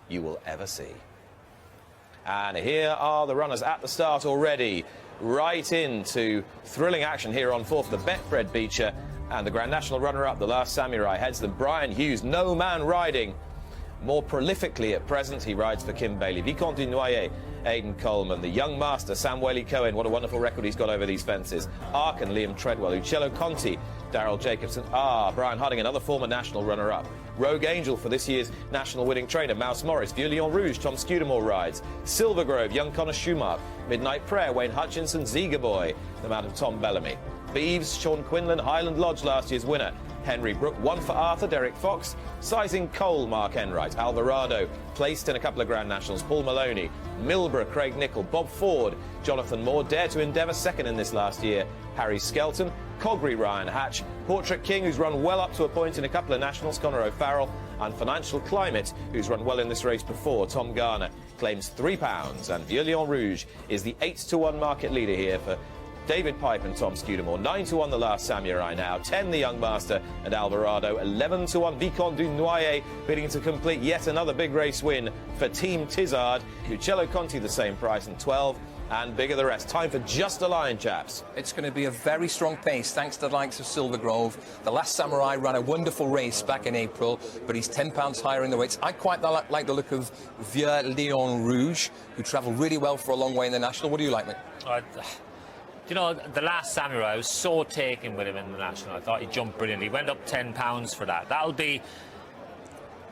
you will ever see. And here are the runners at the start already, right into thrilling action here on 4th, the Betfred Becher, and the Grand National runner-up, the Last Samurai, heads them. Brian Hughes, no man riding more prolifically at present. He rides for Kim Bailey. Vicomte du Noyer, Aidan Coleman. The young master, Samueli Cohen. What a wonderful record he's got over these fences. Arkin, Liam Treadwell. Ucello, Conte, Daryl Jacobson. Brian Harding, another former national runner-up. Rogue Angel for this year's national winning trainer, Mouse Morris. Vieux, Rouge, Tom Scudamore rides. Silver Grove, young Connor Schumacher. Midnight Prayer, Wayne Hutchinson. Ziga Boy, the man of Tom Bellamy. Beeves, Sean Quinlan, Highland Lodge, last year's winner. Henry Brook, one for Arthur, Derek Fox. Sizing Cole, Mark Enright. Alvarado, placed in a couple of Grand Nationals. Paul Maloney, Milborough, Craig Nichol. Bob Ford, Jonathan Moore. Dare to Endeavour, second in this last year. Harry Skelton. Coggery, Ryan Hatch. Portrait King, who's run well up to a point in a couple of Nationals. Connor O'Farrell. And Financial Climate, who's run well in this race before. Tom Garner claims £3. And Vieux Rouge is the 8-to-1 market leader here for David Pipe and Tom Scudamore. 9-1 the Last Samurai now. 10 the Young Master and Alvarado. 11-1 Vicomte du Noyer, bidding to complete yet another big race win for Team Tizard. Ucello Conte the same price, and 12 and bigger the rest. Time for just a line, chaps. It's going to be a very strong pace thanks to the likes of Silver Grove. The Last Samurai ran a wonderful race back in April, but he's £10 higher in the weights. I quite like the look of Vieux Rouge, who travelled really well for a long way in the National. What do you like, Mick? You know, the Last Samurai, I was so taken with him in the National. I thought he jumped brilliantly. He went up £10 for that. That'll be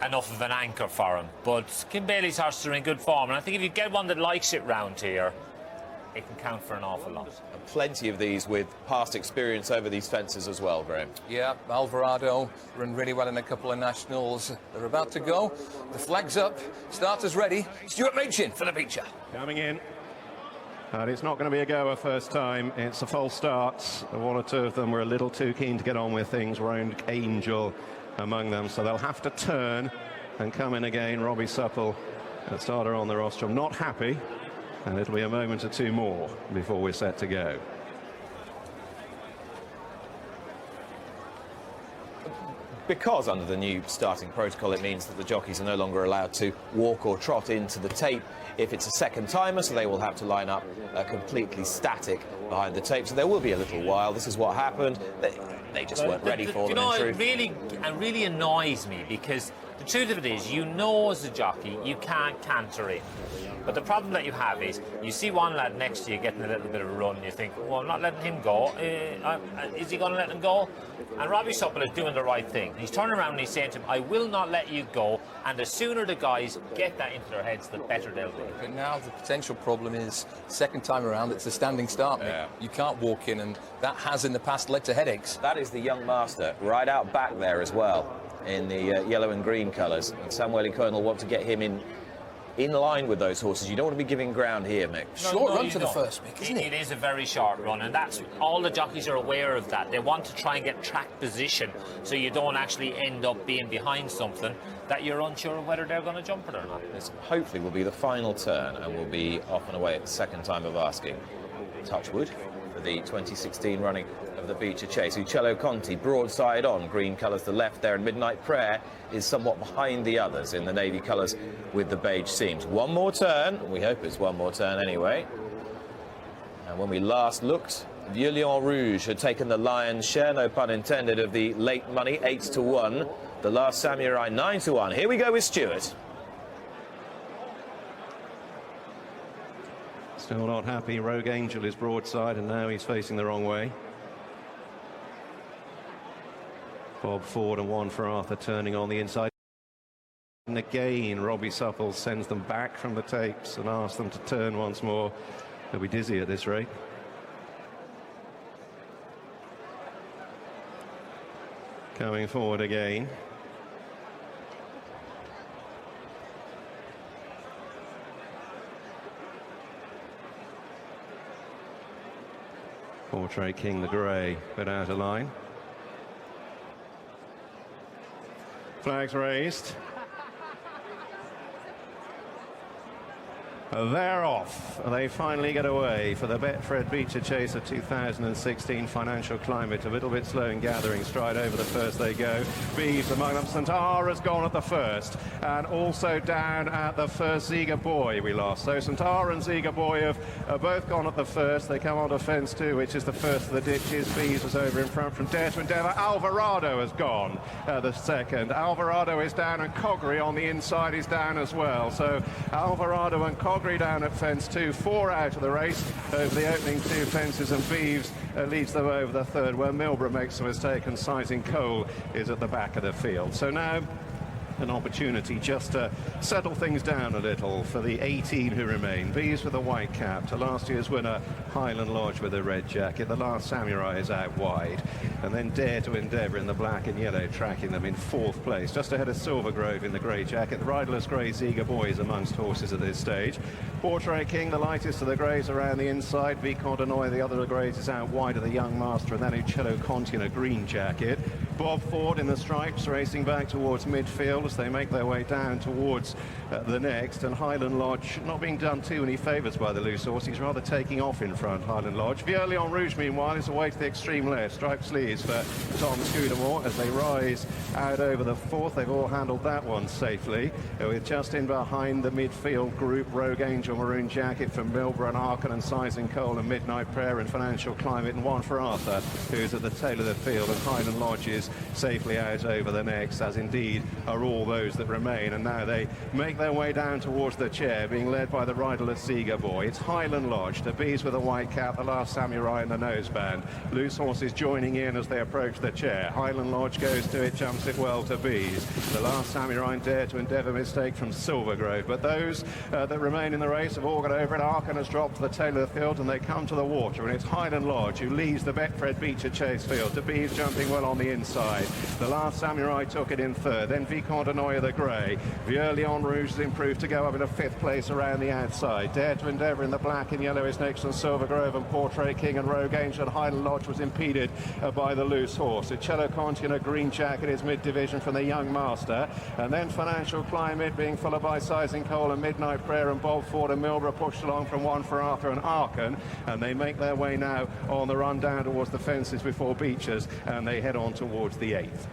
enough of an anchor for him. But Kim Bailey's horses are in good form, and I think if you get one that likes it round here, it can count for an awful lot. And plenty of these with past experience over these fences as well, Graham. Yeah, Alvarado run really well in a couple of Nationals. They're about to go. The flag's up. Starters ready. Stuart Machin for the Becher. Coming in. And it's not going to be a goer first time. It's a false start. One or two of them were a little too keen to get on with things. Rogue Angel among them. So they'll have to turn and come in again. Robbie Supple, a starter on the rostrum, not happy. And it'll be a moment or two more before we're set to go. Because under the new starting protocol, it means that the jockeys are no longer allowed to walk or trot into the tape if it's a second timer, so they will have to line up completely static behind the tape. So there will be a little while. This is what happened. They just weren't ready for them, in truth. It really annoys me, because the truth of it is, you know as a jockey, you can't canter in. But the problem that you have is, you see one lad next to you getting a little bit of a run, you think, well, I'm not letting him go. Is he going to let him go? And Robbie Supple is doing the right thing. He's turning around and he's saying to him, I will not let you go. And the sooner the guys get that into their heads, the better they'll be. But now the potential problem is, second time around, it's a standing start. Yeah. You can't walk in, and that has in the past led to headaches. That is the Young Master right out back there as well, in the yellow and green colours. And Samueli Cohen will want to get him in line with those horses. You don't want to be giving ground here, Mick. Short run to the first, Mick, isn't it? It is a very short run, and that's all the jockeys are aware of that. They want to try and get track position, so you don't actually end up being behind something that you're unsure of whether they're going to jump it or not. This hopefully will be the final turn, and we'll be off and away at the second time of asking. Touchwood for the 2016 running of the Becher Chase. Ucello Conte, broadside on, green colours the left there, and Midnight Prayer is somewhat behind the others in the navy colours with the beige seams. One more turn, we hope it's one more turn anyway. And when we last looked, Vieux Rouge had taken the lion's share, no pun intended, of the late money, 8-1. The Last Samurai, 9-1. Here we go with Stuart. Still not happy. Rogue Angel is broadside, and now he's facing the wrong way. Bob Ford and one for Arthur turning on the inside. And again, Robbie Supple sends them back from the tapes and asks them to turn once more. They'll be dizzy at this rate. Coming forward again. Portrait King the grey, but out of line. Flags raised. They're off. They finally get away for the Betfred Becher Chaser 2016 financial climate. A little bit slow in gathering stride. Over the first they go. Beeves among them. Santara's gone at the first. And also down at the first, Ziga Boy we lost. So Santara and Ziga Boy have both gone at the first. They come on to fence 2, which is the first of the ditches. Beeves was over in front from Dare to Endeavour. Alvarado has gone the second. Alvarado is down, and Coggery on the inside is down as well. So Alvarado and Coggery down at fence 2, 4 out of the race over the opening 2 fences, and Beeves leads them over the third, where Milborough makes a mistake and Sizing Cole is at the back of the field. So now an opportunity just to settle things down a little for the 18 who remain. Bees with a white cap, to last year's winner Highland Lodge with a red jacket. The last Samurai is out wide, and then Dare to Endeavour in the black and yellow tracking them in 4th place, just ahead of Silver Grove in the grey jacket. The riderless grey Ziga Boy is amongst horses at this stage. Portrait King, the lightest of the greys, around the inside. Vicomte de Noy, the other of the greys, is out wide of the Young Master, and then Ucello Conte in a green jacket. Bob Ford in the stripes racing back towards midfield as they make their way down towards the next, and Highland Lodge not being done too many favours by the loose horse. He's rather taking off in front, Highland Lodge. Vieux Rouge meanwhile is away to the extreme left. Striped sleeves for Tom Scudamore as they rise out over the 4th. They've all handled that one safely, with just in behind the midfield group Rogue Angel, maroon jacket from Milborough, and Arkin and Sizing Cole and Midnight Prayer and Financial Climate, and one for Arthur, who's at the tail of the field, and Highland Lodge is safely out over the next, as indeed are all those that remain. And now they make their way down towards the chair, being led by the riderless Ziga Boy. It's Highland Lodge, the Bees with a white cap, the last Samurai in the noseband. Loose horses joining in as they approach the chair. Highland Lodge goes to it, jumps it well to Bees. The last Samurai and Dare to Endeavour mistake from Silver Grove. But those that remain in the race have all got over it. Arkin has dropped to the tail of the field, and they come to the water, and it's Highland Lodge who leads the Betfred Becher Chase field. The Bees jumping well on the inside. The last Samurai took it in 3rd, then Vicomte de Noy of the grey. Vieux Rouge has improved to go up into 5th place around the outside. Dare to Endeavour in the black and yellow is next, and Silver Grove and Portrait King and Rogue Angel. And Highland Lodge was impeded by the loose horse. Ucello Conte in a green jacket is mid-division from the Young Master, and then Financial Climate being followed by Sizing Cole and Midnight Prayer, and Bob Ford and Milborough pushed along from one for Arthur and Arkin, and they make their way now on the run down towards the fences before Beechers, and they head on towards the 8th.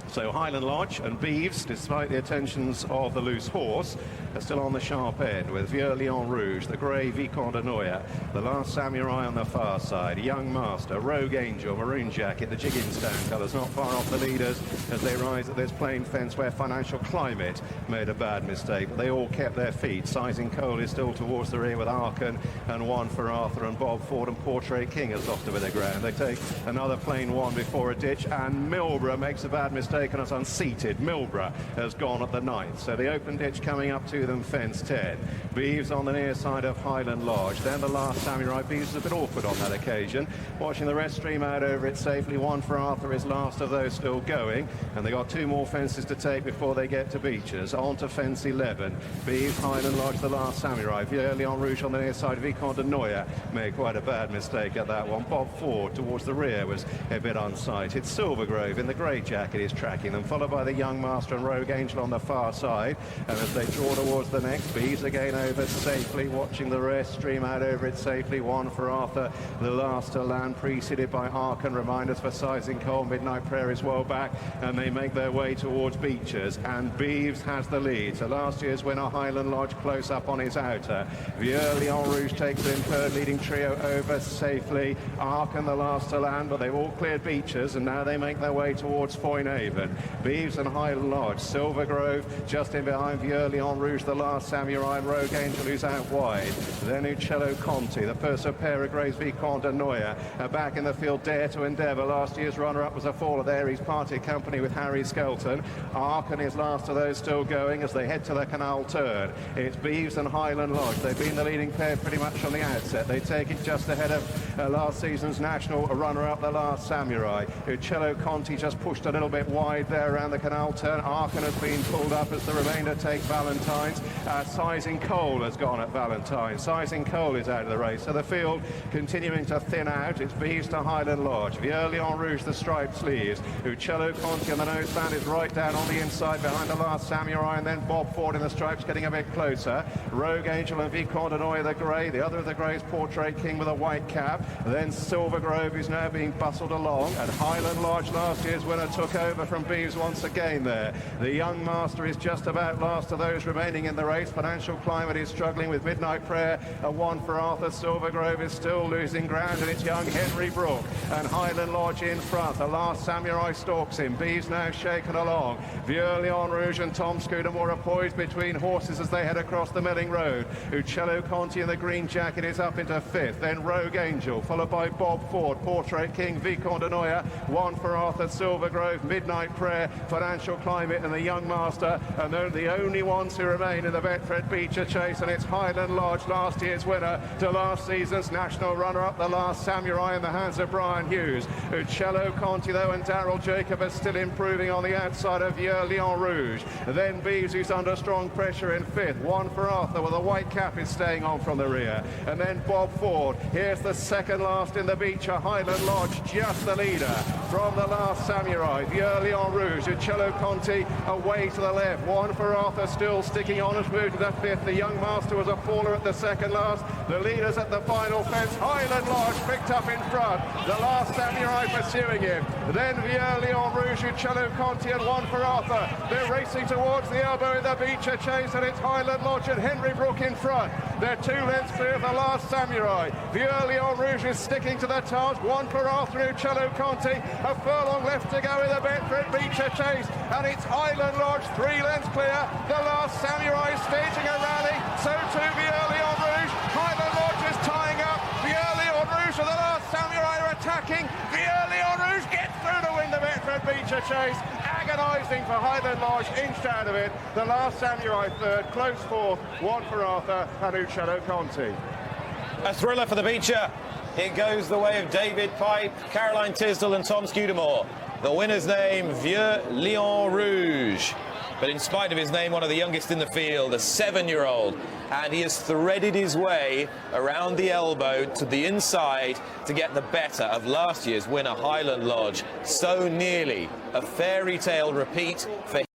So Highland Lodge and Beeves, despite the attentions of the loose horse, are still on the sharp end, with Vieux Rouge, the grey Vicomte de Noy, the last Samurai on the far side, Young Master, Rogue Angel, maroon jacket, the Jigginstown colours not far off the leaders as they rise at this plain fence where Financial Climate made a bad mistake, but they all kept their feet. Sizing Cole is still towards the rear with Arkin, and one for Arthur, and Bob Ford and Portrait King has lost a bit of ground. They take another plain one before a ditch, and Milborough makes a bad mistake and is unseated. Milborough has gone at the 9th, so the open ditch coming up to them, fence 10. Beeves on the near side of Highland Lodge, then the last Samurai. Beeves is a bit awkward on that occasion, watching the rest stream out over it safely. One for Arthur is last of those still going, and they got 2 more fences to take before they get to Beechers. On to fence 11. Beeves, Highland Lodge, the last Samurai. Vieux Rouge on the near side. Vicomte de Noy made quite a bad mistake at that one. Bob Ford towards the rear was a bit unsighted. Silver Grove in the grey jacket is tracking them, followed by the Young Master and Rogue Angel on the far side. And as they draw towards the next, Bees again over safely, watching the rest stream out over it safely. One for Arthur, the last to land, preceded by Arkin. Reminders for Sizing Cole. Midnight Prayer is well back, and they make their way towards Beechers, and Beeves has the lead. So last year's winner Highland Lodge close up on his outer. Vieux Rouge takes it in 3rd, leading trio over safely. Arkin the last to land, but they've all cleared Beechers, and now they make their way towards Foynehaven. Beeves and Highland Lodge. Silver Grove just in behind Vieux Rouge, the last Samurai, and Rogue Angel who's out wide. Then Ucello Conte, the first of pair of greys, Vicomte de Noy. Back in the field, Dare to Endeavour. Last year's runner-up was a faller there. He's parted company with Harry Skelton. Arkin is last of those still going as they head to the canal turn. It's Beeves and Highland Lodge. They've been the leading pair pretty much from the outset. They take it just ahead of last season's national runner-up, the last Samurai. Ucello Conte just pushed a little bit wide wide there around the canal turn. Arkin has been pulled up as the remainder take Valentine's. Sizing Cole has gone at Valentine's. Sizing Cole is out of the race. So the field continuing to thin out. It's Vieux to Highland Lodge. Vieux, Rouge, the striped sleeves. Ucello, Conte on the noseband is right down on the inside behind the last Samurai, and then Bob Ford in the stripes getting a bit closer. Rogue Angel and Vicomte the grey. The other of the greys, Portrait King with a white cap. Then Silver Grove is now being bustled along, and Highland Lodge, last year's winner, took over from Vieux once again there. The young master is just about last of those remaining in the race. Financial Climate is struggling with Midnight Prayer, a 1 for Arthur. Silver Grove is still losing ground, and it's young Henry Brook and Highland Lodge in front. The last Samurai stalks him. B's now shaken along. Vieux, Rouge and Tom Scudamore are poised between horses as they head across the Milling Road. Ucello, Conte in the green jacket is up into 5th. Then Rogue Angel, followed by Bob Ford, Portrait King, Vicomte 1 for Arthur, Silver Grove, Midnight Prayer, Financial Climate and the Young Master, and they're the only ones who remain in the Betfred Becher chase, and it's Highland Lodge, last year's winner to last season's national runner-up, the last Samurai in the hands of Brian Hughes. Ucello, Conte though and Darryl Jacob are still improving on the outside of Vieux, Rouge. Then Bees, who's under strong pressure in 5th. 1 for Arthur with a white cap is staying on from the rear. And then Bob Ford. Here's the second last in the Becher. Highland Lodge just the leader from the last Samurai. Vieux, Rouge. Ucello, Conte away to the left. 1 for Arthur still sticking on as moved to the 5th. The young master was a faller at the second last. The leaders at the final fence. Highland Lodge picked up in front. The last Samurai pursuing him. Then Vieux, Rouge, Ucello, Conte and 1 for Arthur. They're racing towards the elbow in the Becher chase, and it's Highland Lodge and Henry Brook in front. They're 2 lengths clear of the last Samurai. Vieux, Rouge is sticking to the task. 1 for Arthur, Ucello, Conte. A furlong left to go in the Betfred Becher chase, and it's Highland Lodge 3 lengths clear. The last Samurai is staging a rally. So too Vieux, Rouge. Highland Lodge is tying up. Vieux, Rouge for the last Samurai are attacking. Vieux, Rouge gets through to win the Betfred Becher chase. Agonising for Highland Lodge, inched out of it. The last Samurai 3rd, close 4th, 1 for Arthur and Ucello, Conte. A thriller for the Becher. It goes the way of David Pipe, Caroline Tisdall and Tom Scudamore. The winner's name, Vieux, Rouge. But in spite of his name, one of the youngest in the field, a 7-year-old. And he has threaded his way around the elbow to the inside to get the better of last year's winner, Highland Lodge. So nearly a fairy tale repeat for